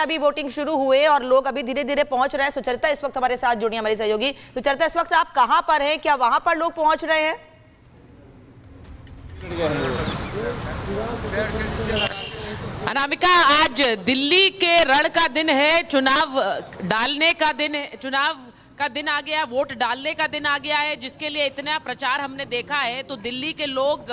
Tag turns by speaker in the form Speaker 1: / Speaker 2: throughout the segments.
Speaker 1: अभी वोटिंग शुरू हुए और लोग अभी धीरे धीरे पहुंच रहे हैं। सुचरिता इस वक्त हमारे साथ जुड़ी, हमारी सहयोगी। सुचरिता, इस वक्त आप कहां पर हैं? क्या वहां पर लोग पहुंच रहे हैं?
Speaker 2: अनामिका, आज दिल्ली के रण का दिन है, चुनाव डालने का दिन है, चुनाव का दिन आ गया, वोट डालने का दिन आ गया है, जिसके लिए इतना प्रचार हमने देखा है। तो दिल्ली के लोग,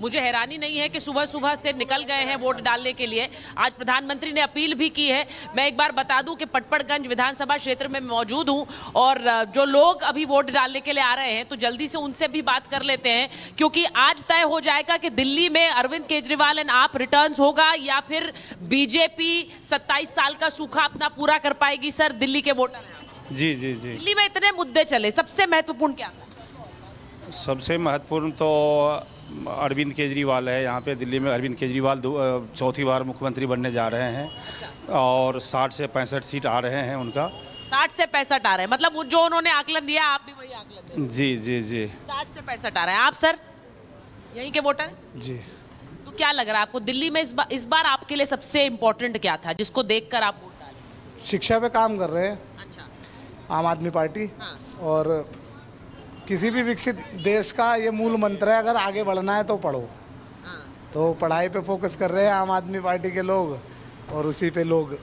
Speaker 2: मुझे हैरानी नहीं है कि सुबह सुबह से निकल गए हैं वोट डालने के लिए। आज प्रधानमंत्री ने अपील भी की है। मैं एक बार बता दूं कि पटपड़गंज विधानसभा क्षेत्र में मौजूद हूं और जो लोग अभी वोट डालने के लिए आ रहे हैं, तो जल्दी से उनसे भी बात कर लेते हैं, क्योंकि आज तय हो जाएगा कि दिल्ली में अरविंद केजरीवाल एंड आप रिटर्न्स होगा या फिर बीजेपी 27 साल का सूखा अपना पूरा कर पाएगी। सर, दिल्ली के वोटर
Speaker 3: जी जी जी,
Speaker 2: दिल्ली में इतने मुद्दे चले, सबसे महत्वपूर्ण क्या?
Speaker 3: सबसे महत्वपूर्ण तो अरविंद केजरीवाल है। यहाँ पे दिल्ली में अरविंद केजरीवाल चौथी बार मुख्यमंत्री बनने जा रहे हैं। अच्छा। और 60 से 65 सीट आ रहे हैं उनका।
Speaker 2: 60 से 65 आ रहे हैं, मतलब जो उन्होंने आकलन दिया आप भी वही आकलन दिया।
Speaker 3: जी जी जी,
Speaker 2: 60 से 65 आ रहे हैं। आप सर यहीं के वोटर?
Speaker 3: जी।
Speaker 2: तो क्या लग रहा है आपको दिल्ली में इस बार आपके लिए सबसे इम्पोर्टेंट क्या था, जिसको देखकर आप वोट डाले?
Speaker 4: शिक्षा पे काम कर रहे हैं।
Speaker 2: अच्छा।
Speaker 4: आम आदमी पार्टी।
Speaker 2: हाँ।
Speaker 4: और किसी भी विकसित देश का ये मूल मंत्र है, अगर आगे बढ़ना है तो पढ़ो।
Speaker 2: हाँ।
Speaker 4: तो पढ़ाई पे फोकस कर रहे हैं आम आदमी पार्टी के लोग, और उसी पे लोग,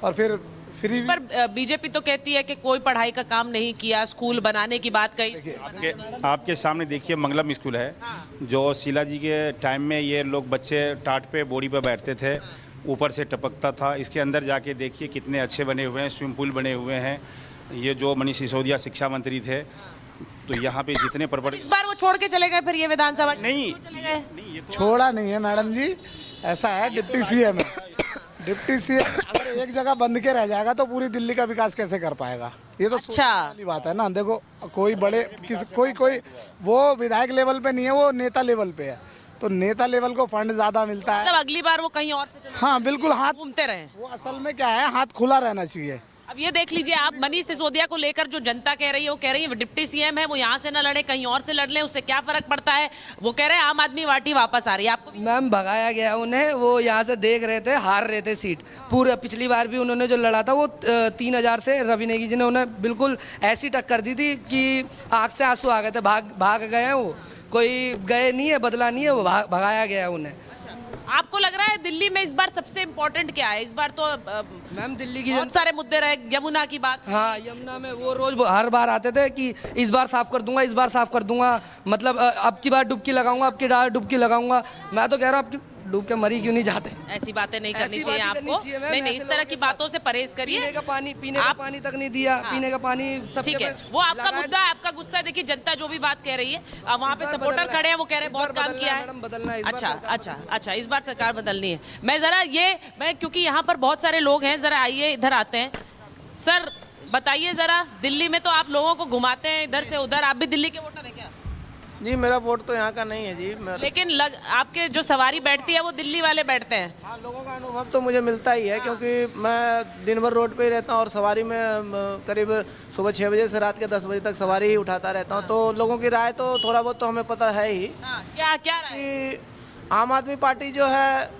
Speaker 4: और फिर फ्री।
Speaker 2: पर बीजेपी तो कहती है कि कोई पढ़ाई का काम नहीं किया, स्कूल बनाने की बात कही।
Speaker 3: आपके सामने देखिए मंगलम स्कूल है।
Speaker 2: हाँ।
Speaker 3: जो शीला जी के टाइम में ये लोग बच्चे टाट पे बोरी पे बैठते थे। हाँ। ऊपर से टपकता था। इसके अंदर जाके देखिए कितने अच्छे बने हुए हैं, स्विमिंग पूल बने हुए हैं। ये जो मनीष सिसोदिया शिक्षा मंत्री थे, तो यहाँ पे जितने
Speaker 2: इस बार वो छोड़ के चले गए, फिर ये विधानसभा
Speaker 3: नहीं
Speaker 2: चले गए?
Speaker 3: नहीं, ये तो
Speaker 4: छोड़ा नहीं है मैडम जी, ऐसा है डिप्टी सीएम है। डिप्टी सीएम अगर एक जगह बंद के रह जाएगा तो पूरी दिल्ली का विकास कैसे कर पाएगा? ये तो
Speaker 2: अच्छा
Speaker 4: वाली बात है ना। देखो, कोई बड़े कोई वो विधायक लेवल पे नहीं है, वो नेता लेवल पे है। तो नेता लेवल को फंड ज्यादा मिलता है।
Speaker 2: मतलब अगली बार वो कहीं और से
Speaker 4: हाँ बिल्कुल, हाथ
Speaker 2: घूमते रहे।
Speaker 4: वो असल में क्या है, हाथ खुला रहना चाहिए।
Speaker 2: अब ये देख लीजिए आप, मनीष सिसोदिया को लेकर जो जनता कह रही है, वो कह रही है डिप्टी सीएम है, वो यहाँ से न लड़े, कहीं और से लड़ लें, उससे क्या फर्क पड़ता है। वो कह रहे हैं आम आदमी पार्टी वापस आ रही है। आपको
Speaker 5: मैम भगाया गया उन्हें, वो यहाँ से देख रहे थे, हार रहे थे सीट पूरे। पिछली बार भी उन्होंने जो लड़ा था वो 3000 से रवि नेगी जी ने उन्हें बिल्कुल ऐसी टक्कर दी थी कि आँख से आंसू आ गए थे। भाग गए हैं वो, कोई गए नहीं है, बदला नहीं है, वो भगाया गया है उन्हें।
Speaker 2: आपको लग रहा है दिल्ली में इस बार सबसे इम्पोर्टेंट क्या है? इस बार तो
Speaker 5: मैम दिल्ली की
Speaker 2: बहुत सारे मुद्दे रहे, यमुना की बात।
Speaker 5: हाँ, यमुना में वो रोज हर बार आते थे कि इस बार साफ कर दूंगा, इस बार साफ कर दूंगा, मतलब अब की बार डुबकी लगाऊंगा, अब की बार डुबकी लगाऊंगा। मैं तो कह रहा हूँ आपकी डूब के मरी क्यों नहीं जाते?
Speaker 2: ऐसी बातें नहीं करनी चाहिए आपको। नहीं, इस तरह की बातों से परहेज करिए।
Speaker 5: पीने का पानी तक नहीं दिया। हाँ। पीने का पानी
Speaker 2: ठीक है, वो आपका मुद्दा है, आपका गुस्सा है। देखिए जनता जो भी बात कह रही है, वहाँ पे सपोर्टर खड़े हैं, वो कह रहे हैं बहुत काम किया है।
Speaker 5: बदलना है।
Speaker 2: अच्छा, इस बार सरकार बदलनी है। मैं क्योंकि यहाँ पर बहुत सारे लोग हैं, जरा आइए इधर आते हैं। सर बताइए जरा, दिल्ली में तो आप लोगों को घुमाते हैं इधर से उधर, आप भी दिल्ली के वोटर हैं क्या?
Speaker 6: जी, मेरा वोट तो यहाँ का नहीं है जी।
Speaker 2: लेकिन आपके जो सवारी बैठती है वो दिल्ली वाले बैठते हैं।
Speaker 6: हाँ, लोगों का अनुभव तो मुझे मिलता ही है। हाँ। क्योंकि मैं दिन भर रोड पे ही रहता हूँ और सवारी में करीब सुबह 6 बजे से रात के 10 बजे तक सवारी ही उठाता रहता हूँ। तो लोगोों की राय तो थोड़ा बहुत तो हमें पता है ही।
Speaker 2: हाँ, क्या राय?
Speaker 6: कि आम आदमी पार्टी जो है,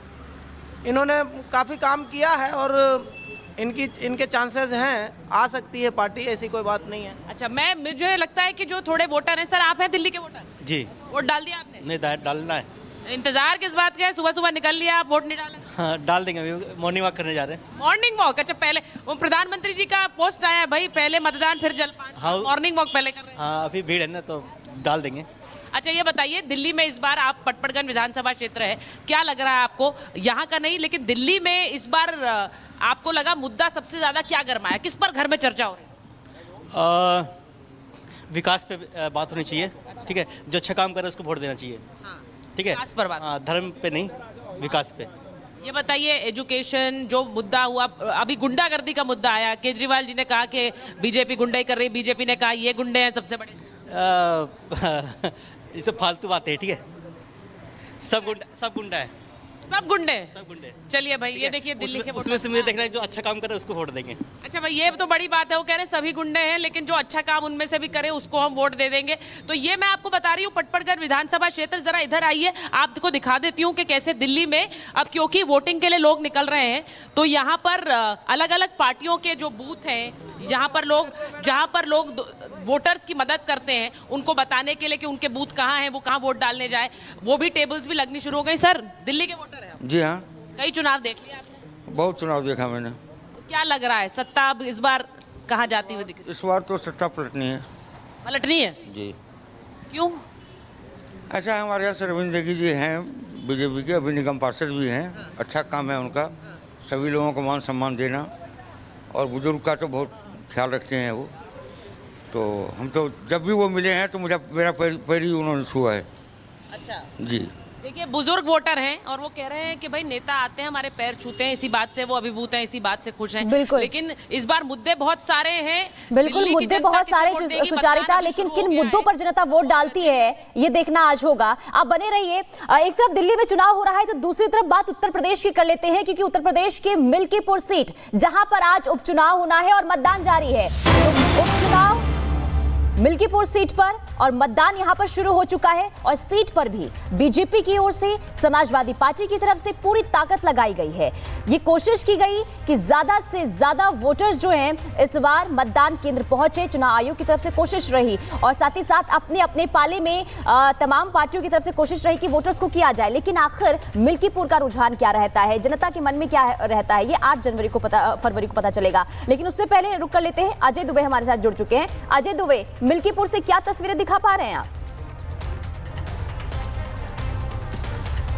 Speaker 6: इन्होंने काफ़ी काम किया है और इनके चांसेस हैं, आ सकती है पार्टी, ऐसी कोई बात नहीं है।
Speaker 2: अच्छा, मुझे लगता है कि जो थोड़े वोटर हैं, सर आप हैं दिल्ली के वोटर?
Speaker 7: जी।
Speaker 2: वोट डाल दिया आपने?
Speaker 7: नहीं, डालना है।
Speaker 2: इंतजार किस बात का है? सुबह सुबह निकल लिया, आप वोट नहीं डाले?
Speaker 7: हाँ, डाल देंगे, अभी मॉर्निंग वॉक करने जा रहे हैं।
Speaker 2: Morning walk? अच्छा, पहले वो प्रधानमंत्री जी का पोस्ट आया भाई, पहले मतदान फिर जलपान।
Speaker 7: हाँ,
Speaker 2: मॉर्निंग वॉक पहले कर रहे हैं।
Speaker 7: हाँ, अभी भीड़ है ना, तो डाल देंगे।
Speaker 2: अच्छा, ये बताइए, दिल्ली में इस बार आप पटपड़गंज विधानसभा क्षेत्र है, क्या लग रहा है आपको? यहाँ का नहीं, लेकिन दिल्ली में इस बार आपको लगा मुद्दा सबसे ज्यादा क्या गरमाया, किस पर घर में चर्चा हो रही है?
Speaker 7: विकास पे बात होनी चाहिए। ठीक है, जो अच्छा काम करे उसको वोट देना चाहिए।
Speaker 2: हाँ,
Speaker 7: ठीक है,
Speaker 2: विकास पर बात।
Speaker 7: धर्म पे नहीं, विकास पे।
Speaker 2: ये बताइए, एजुकेशन जो मुद्दा हुआ, अभी गुंडागर्दी का मुद्दा आया, केजरीवाल जी ने कहा कि बीजेपी गुंडाई कर रही है, बीजेपी ने कहा ये गुंडे हैं सबसे बड़े।
Speaker 7: ये सब फालतू बातें है। ठीक है, सब गुंडा है।
Speaker 2: सब गुंडे हैं?
Speaker 7: सब गुंडे हैं।
Speaker 2: चलिए भाई, ये देखिए दिल्ली के
Speaker 7: उसमें से मुझे देखना है जो अच्छा काम करे उसको वोट देंगे।
Speaker 2: अच्छा भाई, ये तो बड़ी बात है, वो कह रहे हैं सभी गुंडे हैं, लेकिन जो अच्छा काम उनमें से भी करे उसको हम वोट दे देंगे। तो ये मैं आपको बता रही हूँ पटपड़गढ़ विधानसभा क्षेत्र। जरा इधर आइए, आपको दिखा देती हूँ कि कैसे दिल्ली में अब क्योंकि वोटिंग के लिए लोग निकल रहे हैं, तो यहाँ पर अलग अलग पार्टियों के जो बूथ हैं, जहाँ पर लोग वोटर्स की मदद करते हैं, उनको बताने के लिए कि उनके बूथ कहाँ हैं, वो कहाँ वोट डालने जाए, वो भी टेबल्स भी लगनी शुरू हो गई। सर, दिल्ली के वोटर हैं आप?
Speaker 8: जी हाँ,
Speaker 2: कई चुनाव देख लिया आपने?
Speaker 8: बहुत चुनाव देखा मैंने।
Speaker 2: क्या लग रहा है, सत्ता अब इस बार कहाँ जाती हुई दिख रही है?
Speaker 8: इस बार तो सत्ता पलटनी है।
Speaker 2: पलटनी है?
Speaker 8: जी।
Speaker 2: क्यों?
Speaker 8: अच्छा, हमारे यहाँ से रविंद्र जगी जी हैं बीजेपी के, अभी निगम पार्षद भी हैं। अच्छा काम है उनका, सभी लोगों को मान सम्मान देना, और बुजुर्ग का तो बहुत ख्याल रखते हैं वो। तो हम तो जब भी वो मिले हैं तो मेरा पैर ही उन्होंने छुआ है।
Speaker 2: अच्छा
Speaker 8: जी।
Speaker 2: देखिए, बुजुर्ग वोटर हैं और वो कह रहे हैं कि भाई नेता आते हैं, हमारे पैर छूते हैं, इसी बात से वो अभिभूत हैं, इसी बात से खुश हैं।
Speaker 1: बिल्कुल।
Speaker 2: लेकिन इस बार मुद्दे बहुत सारे हैं।
Speaker 1: बिल्कुल,
Speaker 2: दिल्ली की
Speaker 1: मुद्दे
Speaker 2: जनता
Speaker 1: बहुत
Speaker 2: किसे
Speaker 1: सारे
Speaker 2: वोट देगी,
Speaker 1: सुचारिता,
Speaker 2: मतदान अभी
Speaker 1: लेकिन
Speaker 2: शुरू
Speaker 1: किन
Speaker 2: हो गया
Speaker 1: मुद्दों
Speaker 2: है।
Speaker 1: पर जनता वोट डालती है ये देखना आज होगा। आप बने रहिए। एक तरफ दिल्ली में चुनाव हो रहा है तो दूसरी तरफ बात उत्तर प्रदेश की कर लेते हैं, क्योंकि उत्तर प्रदेश के मिल्कीपुर सीट जहां पर आज उपचुनाव होना है और मतदान जारी है। तो उपचुनाव मिल्कीपुर सीट पर और मतदान यहां पर शुरू हो चुका है, और सीट पर भी बीजेपी की ओर से, समाजवादी पार्टी की तरफ से पूरी ताकत लगाई गई है। ये कोशिश की गई कि ज्यादा से ज्यादा वोटर्स जो हैं इस बार मतदान केंद्र पहुंचे। चुनाव आयोग की तरफ से कोशिश रही, और साथ ही साथ अपने अपने पाले में तमाम पार्टियों की तरफ से कोशिश रही कि वोटर्स को किया जाए। लेकिन आखिर मिल्कीपुर का रुझान क्या रहता है, जनता के मन में क्या रहता है, ये 8 फरवरी को पता चलेगा। लेकिन उससे पहले रुक कर लेते हैं, अजय दुबे हमारे साथ जुड़ चुके हैं। अजय दुबे, मिल्कीपुर से क्या तस्वीरें दिखा पा रहे हैं आप?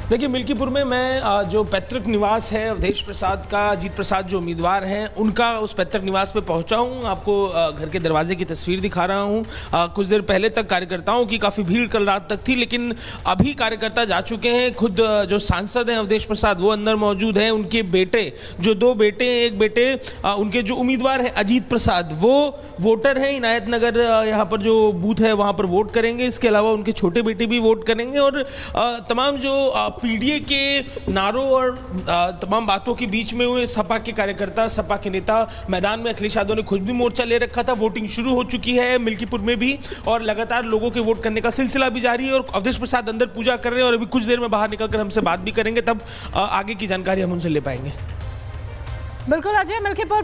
Speaker 9: देखिए, मिल्कीपुर में मैं जो पैतृक निवास है अवधेश प्रसाद का, अजीत प्रसाद जो उम्मीदवार हैं, उनका उस पैतृक निवास पे पहुंचा हूं। आपको घर के दरवाजे की तस्वीर दिखा रहा हूं। कुछ देर पहले तक कार्यकर्ताओं की काफ़ी भीड़ कल रात तक थी, लेकिन अभी कार्यकर्ता जा चुके हैं। खुद जो सांसद हैं अवधेश प्रसाद, वो अंदर मौजूद हैं। उनके बेटे, जो 2 बेटे हैं, एक बेटे उनके जो उम्मीदवार हैं अजीत प्रसाद, वो वोटर हैं इनायत नगर, यहाँ पर जो बूथ है वहाँ पर वोट करेंगे। इसके अलावा उनके छोटे बेटे भी वोट करेंगे, और तमाम जो पीडीए के नारों और तमाम बातों के बीच में हुए सपा के कार्यकर्ता, सपा के नेता मैदान में, अखिलेश यादव ने खुद भी मोर्चा ले रखा था। वोटिंग शुरू हो चुकी है मिल्कीपुर में भी, और लगातार लोगों के वोट करने का सिलसिला भी जारी है। और अवधेश प्रसाद अंदर पूजा कर रहे हैं, और अभी कुछ देर में बाहर निकलकर हमसे बात भी करेंगे, तब आगे की जानकारी हम उनसे ले पाएंगे।
Speaker 1: बिल्कुल अजय, मिल्कीपुर